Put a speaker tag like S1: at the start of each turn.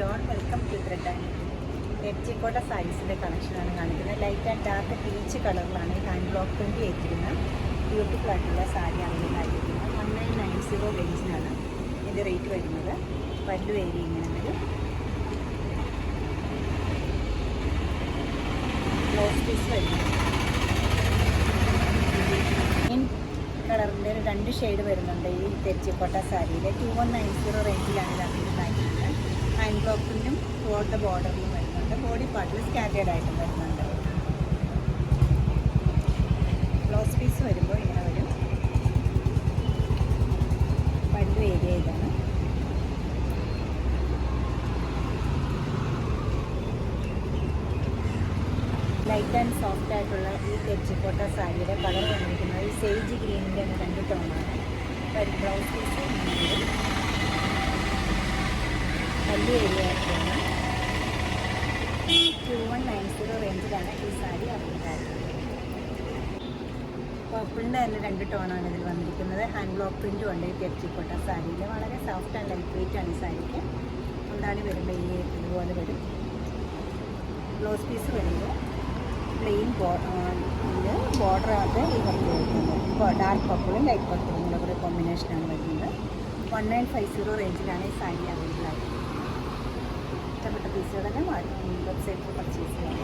S1: All, welcome to Thread. തെച്ചിക്കോട്ട സൈസിൻ്റെ കളക്ഷനാണ് കാണിക്കുന്നത്. ലൈറ്റ് ആൻഡ് ഡാർക്ക് പീച്ച് കളറിലാണ് ഈ ഹാൻഡ് ബ്ലോക്ക് പ്രിൻ്റ് ചെയ്തിരിക്കുന്ന ബ്യൂട്ടിഫുൾ ആയിട്ടുള്ള സാരി അവൈലബിൾ ആയിരിക്കുന്നത്. 1990 റേഞ്ചിനാണ് ഇതിൻ്റെ റേറ്റ് വരുന്നത്. പല്ലു ഏരിയ ഇങ്ങനെ വരും. ബ്ലൗസ് പീസ് വരുന്നത് കളറിൻ്റെ 2 ഷെയ്ഡ് വരുന്നുണ്ട് ഈ തെച്ചിക്കോട്ട സാരിയിൽ. 2190 റേഞ്ചിലാണ് ഇത് അവൈലബിൾ ആയിരിക്കുന്നത്. ഹാൻഡ് ബ്ലോക്കിനും ത്രോട്ട് ബോർഡറിലും വരുന്നുണ്ട്. ബോഡി പാർട്ടിൽ സ്കാറ്റേഡ് ആയിട്ടും വരുന്നുണ്ട്. ബ്ലൗസ് പീസ് വരുമ്പോൾ ഇങ്ങനെ വരും. പല്ലു ഏരിയ ഇതാണ്. ലൈറ്റ് ആൻഡ് സോഫ്റ്റ് ആയിട്ടുള്ള ഈ തെച്ചിക്കോട്ട സാരിയുടെ കളർ വന്നിരിക്കുന്നത് ഈ സേജ് ഗ്രീനിൻ്റെ 2 ടോണാണ്. ബ്ലൗസ് പീസ് വലിയ ഏരിയ ആയിട്ടാണ്. 2190 റേഞ്ചിലാണ് ഈ സാരി അവൈലബിൾ ആയിട്ടുള്ളത്. പർപ്പിളിൻ്റെ തന്നെ 2 ടോണാണ് ഇതിൽ വന്നിരിക്കുന്നത്. ഹാൻഡ് ബ്ലോക്ക് പ്രിൻറ്റും ഉണ്ട് ഈ തെച്ചിക്കോട്ട സാരിയിൽ. വളരെ സോഫ്റ്റ് ആൻഡ് ലൈറ്റ് വെയിറ്റ് ആണ് ഈ സാരിക്ക്. മുന്താണി വരുമ്പോൾ ഈ ഇതുപോലെ വരും. ബ്ലൗസ് പീസ് വരുമ്പോൾ പ്ലെയിൻ ബോർഡറായിട്ട് ഈ വർക്ക് വരുന്നത്. ഡാർക്ക് പർപ്പിളും ലൈറ്റ് പർപ്പിളും കൂടെ കോമ്പിനേഷനാണ് വരുന്നത്. 1950 റേഞ്ചിലാണ് ഈ സാരി അവൈലബിൾ ആയിട്ടുള്ളത്. ഇഷ്ടപ്പെട്ട പീസുകളെല്ലാം വെബ്സൈറ്റിൽ പർച്ചേസ് ചെയ്യാം.